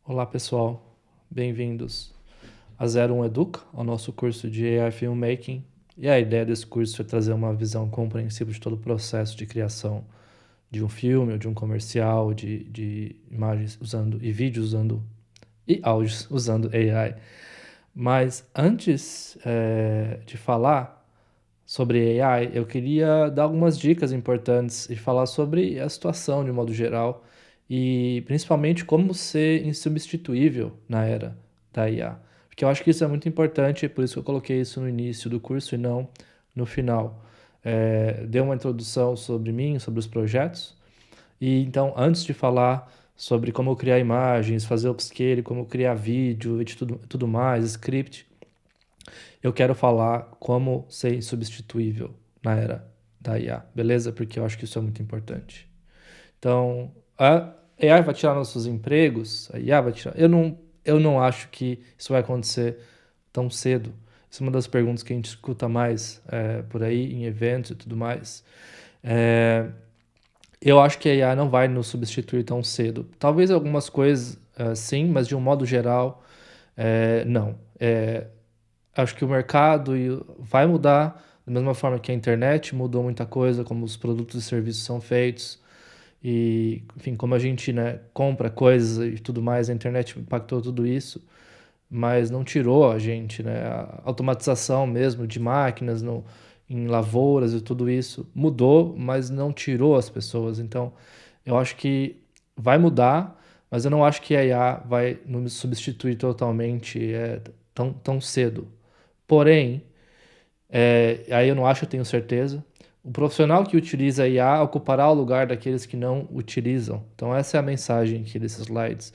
Olá pessoal, bem-vindos a 01 Educa, ao nosso curso de AI Filmmaking. E a ideia desse curso é trazer uma visão compreensível de todo o processo de criação de um filme ou de um comercial, de imagens usando e vídeos usando e áudios usando AI. Mas antes de falar sobre AI, eu queria dar algumas dicas importantes e falar sobre a situação de modo geral e principalmente como ser insubstituível na era da IA. Porque eu acho que isso é muito importante, por isso que eu coloquei isso no início do curso e não no final. Dei uma introdução sobre mim, sobre os projetos, e então antes de falar sobre como criar imagens, fazer upscale, como criar vídeo e tudo mais, script, eu quero falar como ser insubstituível na era da IA, beleza? Porque eu acho que isso é muito importante. Então, a AI vai tirar nossos empregos? A IA vai tirar? Eu não acho que isso vai acontecer tão cedo. Isso é uma das perguntas que a gente escuta mais por aí, em eventos e tudo mais. É, eu acho que a IA não vai nos substituir tão cedo. Talvez algumas coisas sim, mas de um modo geral, não. Acho que o mercado vai mudar da mesma forma que a internet mudou muita coisa, como os produtos e serviços são feitos e, enfim, como a gente, né, compra coisas e tudo mais, a internet impactou tudo isso, mas não tirou a gente, né, a automatização mesmo de máquinas em lavouras e tudo isso mudou, mas não tirou as pessoas. Então, eu acho que vai mudar, mas eu não acho que a IA vai nos substituir totalmente tão cedo. Porém, aí eu não acho, eu tenho certeza. O profissional que utiliza a IA ocupará o lugar daqueles que não utilizam. Então, essa é a mensagem aqui desses slides.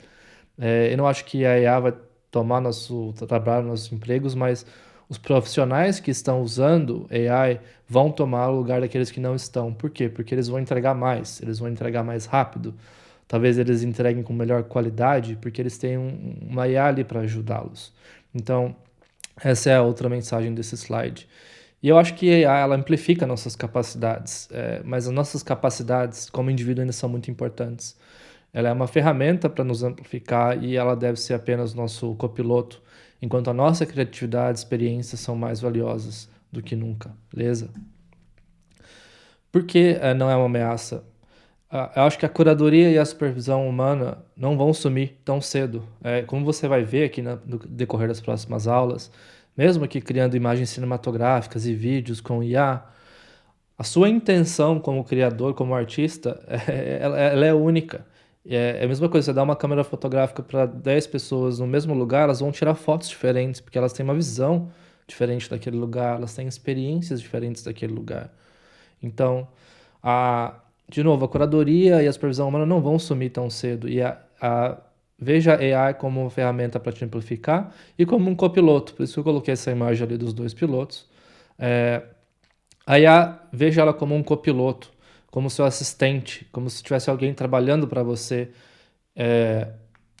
Eu não acho que a IA vai tomar nosso trabalho, nossos empregos, mas os profissionais que estão usando AI vão tomar o lugar daqueles que não estão. Por quê? Porque eles vão entregar mais, eles vão entregar mais rápido. Talvez eles entreguem com melhor qualidade, porque eles têm uma IA ali para ajudá-los. Então, essa é a outra mensagem desse slide. E eu acho que a AI ela amplifica nossas capacidades, mas as nossas capacidades como indivíduo ainda são muito importantes. Ela é uma ferramenta para nos amplificar e ela deve ser apenas nosso copiloto, enquanto a nossa criatividade e experiência são mais valiosas do que nunca, beleza? Por que não é uma ameaça? Eu acho que a curadoria e a supervisão humana não vão sumir tão cedo. Como você vai ver aqui no decorrer das próximas aulas, mesmo que criando imagens cinematográficas e vídeos com IA, a sua intenção como criador, como artista, ela é única. É a mesma coisa, você dá uma câmera fotográfica para 10 pessoas no mesmo lugar, elas vão tirar fotos diferentes, porque elas têm uma visão diferente daquele lugar, elas têm experiências diferentes daquele lugar. Então, de novo, a curadoria e a supervisão humana não vão sumir tão cedo. Veja a AI como uma ferramenta para te amplificar e como um copiloto. Por isso que eu coloquei essa imagem ali dos dois pilotos. É, a IA, veja ela como um copiloto, como seu assistente, como se tivesse alguém trabalhando para você. É,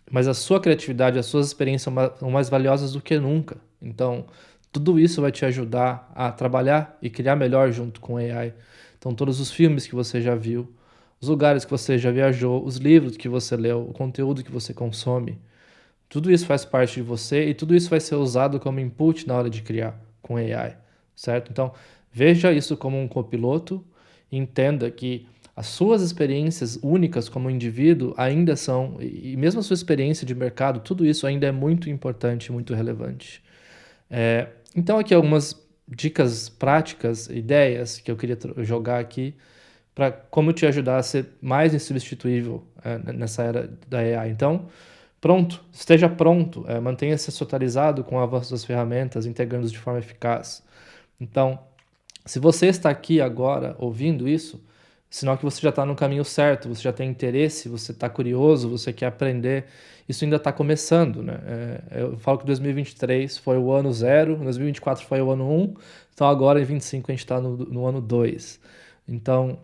mas a sua criatividade, as suas experiências são mais valiosas do que nunca. Então, tudo isso vai te ajudar a trabalhar e criar melhor junto com a AI. Então, todos os filmes que você já viu, os lugares que você já viajou, os livros que você leu, o conteúdo que você consome, tudo isso faz parte de você e tudo isso vai ser usado como input na hora de criar com AI, certo? Então, veja isso como um copiloto e entenda que as suas experiências únicas como indivíduo ainda são, e mesmo a sua experiência de mercado, tudo isso ainda é muito importante, muito relevante. Então, aqui algumas dicas práticas, ideias que eu queria jogar aqui para como te ajudar a ser mais insubstituível nessa era da AI. Então, pronto, esteja pronto, mantenha-se atualizado com o avanço das ferramentas, integrando-os de forma eficaz. Então, se você está aqui agora ouvindo isso, sinal que você já está no caminho certo, você já tem interesse, você está curioso, você quer aprender. Isso ainda está começando, né? Eu falo que 2023 foi o ano zero, 2024 foi o ano um, então agora em 25 a gente está no ano 2. Então,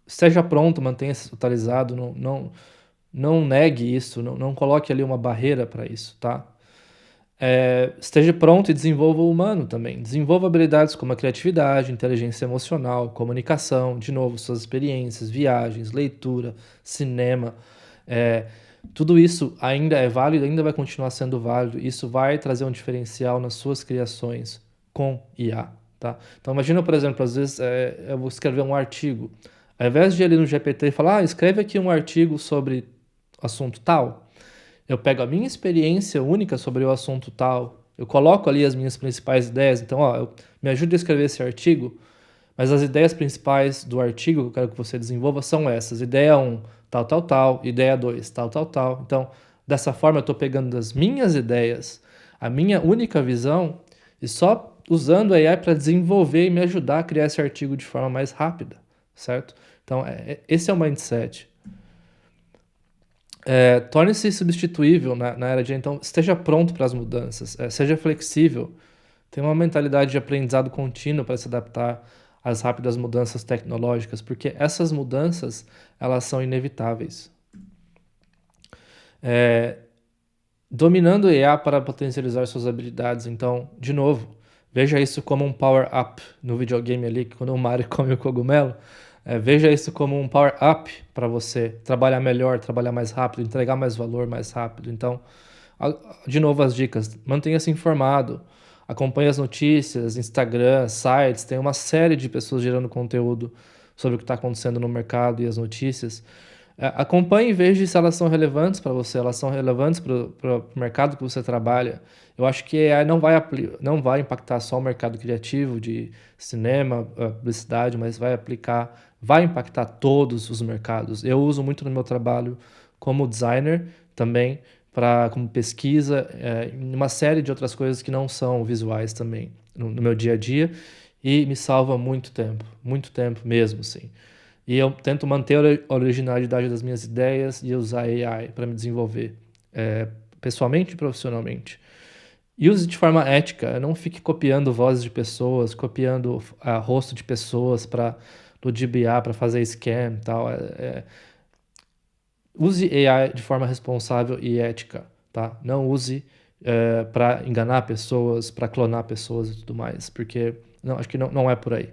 esteja pronto, mantenha-se atualizado, não negue isso, não coloque ali uma barreira para isso, tá? Esteja pronto e desenvolva o humano também. Desenvolva habilidades como a criatividade, inteligência emocional, comunicação, de novo, suas experiências, viagens, leitura, cinema. Tudo isso ainda é válido, ainda vai continuar sendo válido. Isso vai trazer um diferencial nas suas criações com IA, tá? Então imagina, por exemplo, às vezes eu vou escrever um artigo. Ao invés de ir ali no GPT e falar, escreve aqui um artigo sobre assunto tal, eu pego a minha experiência única sobre o assunto tal, eu coloco ali as minhas principais ideias. Então, me ajude a escrever esse artigo, mas as ideias principais do artigo que eu quero que você desenvolva são essas. Ideia 1, tal, tal, tal. Ideia 2, tal, tal, tal. Então, dessa forma, eu estou pegando as minhas ideias, a minha única visão, e só usando a AI para desenvolver e me ajudar a criar esse artigo de forma mais rápida, certo? Então, esse é o mindset. Torne-se substituível na era de... Então, esteja pronto para as mudanças, seja flexível, tenha uma mentalidade de aprendizado contínuo para se adaptar às rápidas mudanças tecnológicas, porque essas mudanças, elas são inevitáveis. Dominando o IA para potencializar suas habilidades. Então, de novo, veja isso como um power-up no videogame ali, que quando o Mario come o cogumelo, veja isso como um power-up para você trabalhar melhor, trabalhar mais rápido, entregar mais valor mais rápido. Então, de novo as dicas, mantenha-se informado, acompanhe as notícias, Instagram, sites, tem uma série de pessoas gerando conteúdo sobre o que está acontecendo no mercado e as notícias. Acompanhe e veja se elas são relevantes para você, elas são relevantes para o mercado que você trabalha. Eu acho que a AI não vai impactar só o mercado criativo de cinema, publicidade, mas vai impactar todos os mercados. Eu uso muito no meu trabalho como designer também, como pesquisa, em uma série de outras coisas que não são visuais também no meu dia a dia, e me salva muito tempo mesmo, sim. E eu tento manter a originalidade das minhas ideias e usar AI para me desenvolver, pessoalmente e profissionalmente. E use de forma ética, não fique copiando vozes de pessoas, copiando rosto de pessoas para ludibriar, para fazer scam e tal. Use AI de forma responsável e ética, tá? Não use para enganar pessoas, para clonar pessoas e tudo mais, porque acho que não é por aí.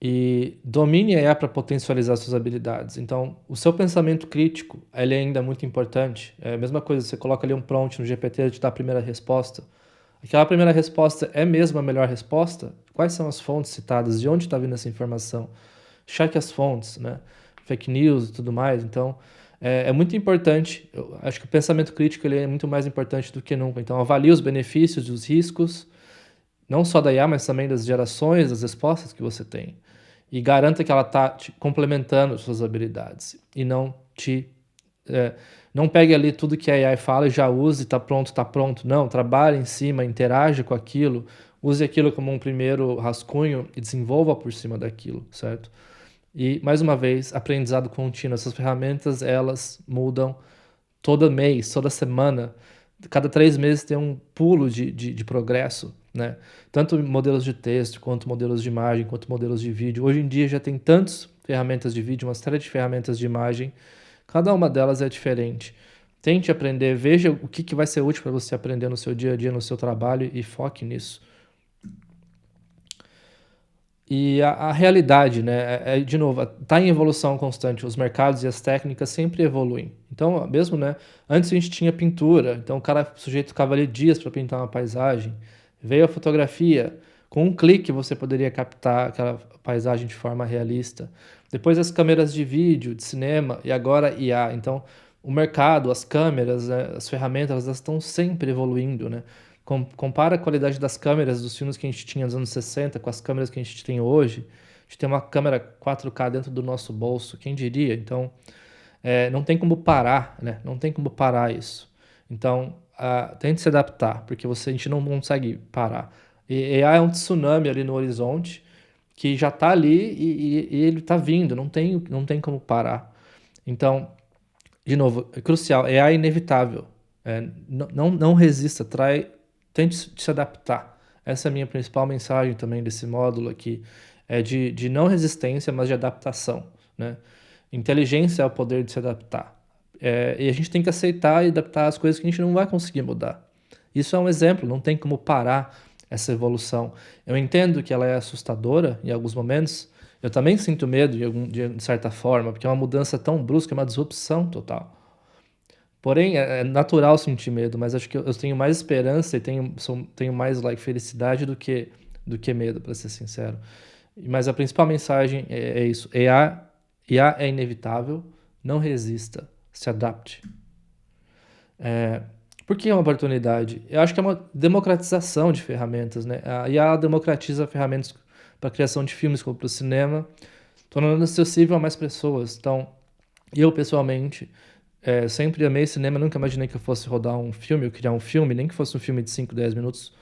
E domine a IA para potencializar suas habilidades. Então, o seu pensamento crítico, ele é ainda muito importante. É a mesma coisa, você coloca ali um prompt no GPT, ele te dá a primeira resposta. Aquela primeira resposta é mesmo a melhor resposta? Quais são as fontes citadas? De onde está vindo essa informação? Cheque as fontes, né? Fake news e tudo mais. Então, é muito importante. Eu acho que o pensamento crítico ele é muito mais importante do que nunca. Então, avalie os benefícios e os riscos, não só da IA, mas também das gerações, das respostas que você tem. E garanta que ela está te complementando suas habilidades. E não pegue ali tudo que a AI fala e já use, está pronto, está pronto. Não, trabalhe em cima, interaja com aquilo, use aquilo como um primeiro rascunho e desenvolva por cima daquilo, certo? E, mais uma vez, aprendizado contínuo. Essas ferramentas, elas mudam todo mês, toda semana. Cada 3 meses tem um pulo de progresso, né? Tanto modelos de texto, quanto modelos de imagem, quanto modelos de vídeo. Hoje em dia já tem tantas ferramentas de vídeo, uma série de ferramentas de imagem. Cada uma delas é diferente. Tente aprender, veja o que vai ser útil para você aprender no seu dia a dia, no seu trabalho e foque nisso. E a realidade, né, de novo, está em evolução constante. Os mercados e as técnicas sempre evoluem. Então, mesmo, né, antes a gente tinha pintura, então o sujeito ficava ali dias para pintar uma paisagem. Veio a fotografia, com um clique você poderia captar aquela paisagem de forma realista. Depois as câmeras de vídeo, de cinema e agora IA. Então, o mercado, as câmeras, né, as ferramentas, elas estão sempre evoluindo, né? Compara a qualidade das câmeras dos filmes que a gente tinha nos anos 60 com as câmeras que a gente tem hoje. A gente tem uma câmera 4K dentro do nosso bolso, quem diria? Então, não tem como parar, né? Não tem como parar isso. Então, tente se adaptar, porque a gente não consegue parar. E AI é um tsunami ali no horizonte, que já está ali e ele está vindo, não tem como parar. Então, de novo, é crucial, AI é inevitável. Não resista, tente se adaptar. Essa é a minha principal mensagem também desse módulo aqui, é de não resistência, mas de adaptação, né? Inteligência é o poder de se adaptar. E a gente tem que aceitar e adaptar as coisas que a gente não vai conseguir mudar. Isso é um exemplo, não tem como parar essa evolução. Eu entendo que ela é assustadora em alguns momentos. Eu também sinto medo de certa forma, porque é uma mudança tão brusca, é uma disrupção total. Porém, é natural sentir medo, mas acho que eu tenho mais esperança e tenho mais felicidade do que medo, para ser sincero. Mas a principal mensagem é isso: IA é inevitável, não resista, se adapte. Por que é uma oportunidade? Eu acho que é uma democratização de ferramentas, né? A IA democratiza ferramentas para a criação de filmes como para o cinema, tornando acessível a mais pessoas. Então, eu pessoalmente sempre amei cinema, nunca imaginei que eu fosse rodar um filme, ou criar um filme, nem que fosse um filme de 5, 10 minutos,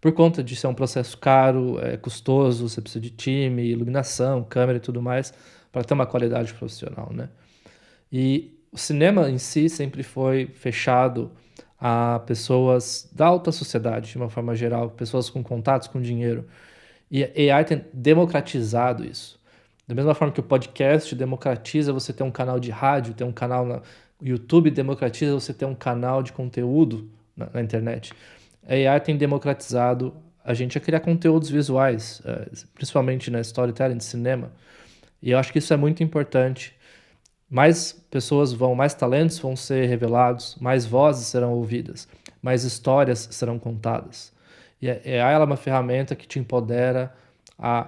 por conta de ser um processo caro, custoso, você precisa de time, iluminação, câmera e tudo mais, para ter uma qualidade profissional, né? E o cinema em si sempre foi fechado a pessoas da alta sociedade, de uma forma geral, pessoas com contatos com dinheiro. E a AI tem democratizado isso. Da mesma forma que o podcast democratiza você ter um canal de rádio, ter um canal no YouTube, democratiza você ter um canal de conteúdo na internet. A AI tem democratizado a gente a criar conteúdos visuais, principalmente na storytelling de cinema. E eu acho que isso é muito importante. Mais pessoas mais talentos vão ser revelados, mais vozes serão ouvidas, mais histórias serão contadas. E a AI ela é uma ferramenta que te empodera a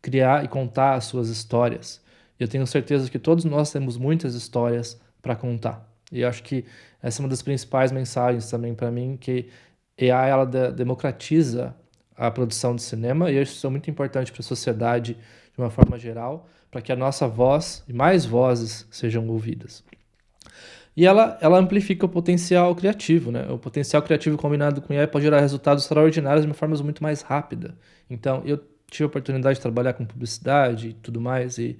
criar e contar as suas histórias. E eu tenho certeza que todos nós temos muitas histórias para contar. E eu acho que essa é uma das principais mensagens também para mim, que a AI ela democratiza a produção de cinema, e isso é muito importante para a sociedade de uma forma geral, para que a nossa voz e mais vozes sejam ouvidas. E ela amplifica o potencial criativo, né? O potencial criativo combinado com AI pode gerar resultados extraordinários de uma forma muito mais rápida. Então, eu tive a oportunidade de trabalhar com publicidade e tudo mais, e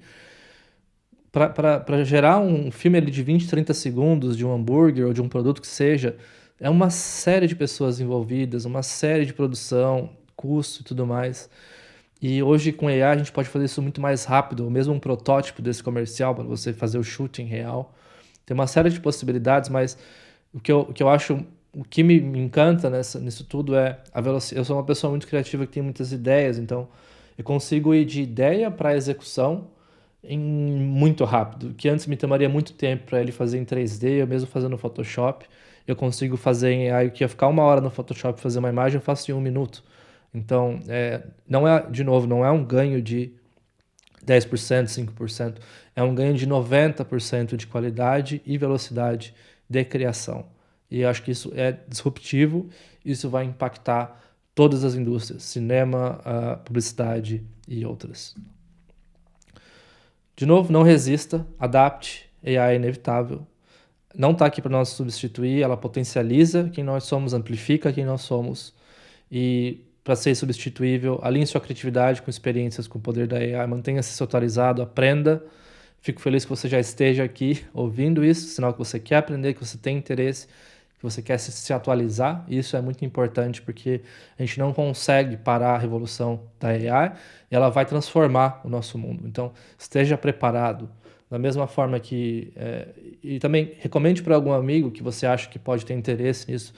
para gerar um filme ali de 20, 30 segundos de um hambúrguer ou de um produto que seja, é uma série de pessoas envolvidas, uma série de produção, custo e tudo mais. E hoje com AI a gente pode fazer isso muito mais rápido, mesmo um protótipo desse comercial para você fazer o shooting real. Tem uma série de possibilidades, mas o que eu acho, o que me encanta nisso tudo é a velocidade. Eu sou uma pessoa muito criativa que tem muitas ideias, então eu consigo ir de ideia para execução muito rápido, que antes me tomaria muito tempo para ele fazer em 3D, eu mesmo fazendo no Photoshop. Eu consigo fazer em AI, que ia ficar 1 hora no Photoshop fazer uma imagem, eu faço em 1 minuto. Então, não é, de novo, não é um ganho de 10%, 5%, é um ganho de 90% de qualidade e velocidade de criação. E eu acho que isso é disruptivo, isso vai impactar todas as indústrias, cinema, publicidade e outras. De novo, não resista, adapte, AI é inevitável. Não está aqui para nós substituir, ela potencializa quem nós somos, amplifica quem nós somos. E para ser substituível, alinhe sua criatividade com experiências com o poder da AI, mantenha-se atualizado, aprenda. Fico feliz que você já esteja aqui ouvindo isso, sinal que você quer aprender, que você tem interesse, que você quer se atualizar. Isso é muito importante porque a gente não consegue parar a revolução da AI e ela vai transformar o nosso mundo. Então, esteja preparado. Da mesma forma que... e também recomende para algum amigo que você acha que pode ter interesse nisso.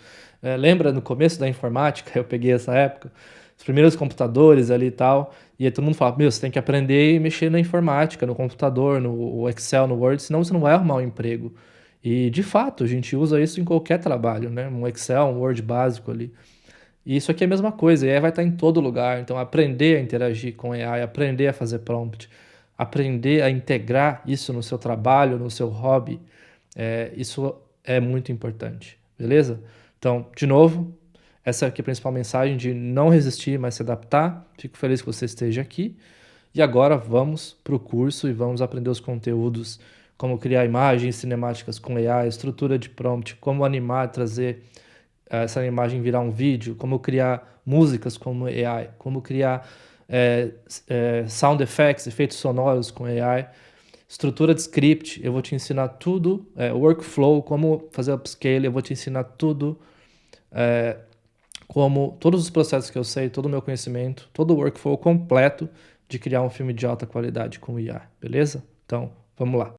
Lembra no começo da informática, eu peguei essa época, os primeiros computadores ali e tal, e aí todo mundo fala, você tem que aprender a mexer na informática, no computador, no Excel, no Word, senão você não vai arrumar um emprego. E, de fato, a gente usa isso em qualquer trabalho, né? Um Excel, um Word básico ali. E isso aqui é a mesma coisa, a AI vai estar em todo lugar. Então, aprender a interagir com a AI, aprender a fazer prompt, aprender a integrar isso no seu trabalho, no seu hobby, isso é muito importante, beleza? Então, de novo, essa aqui é a principal mensagem de não resistir, mas se adaptar. Fico feliz que você esteja aqui. E agora vamos para o curso e vamos aprender os conteúdos, como criar imagens cinemáticas com AI, estrutura de prompt, como animar, trazer essa imagem virar um vídeo, como criar músicas com AI, como criar sound effects, efeitos sonoros com AI, estrutura de script, eu vou te ensinar tudo, workflow, como fazer upscale, eu vou te ensinar tudo, como todos os processos que eu sei, todo o meu conhecimento, todo o workflow completo de criar um filme de alta qualidade com IA, beleza? Então, vamos lá.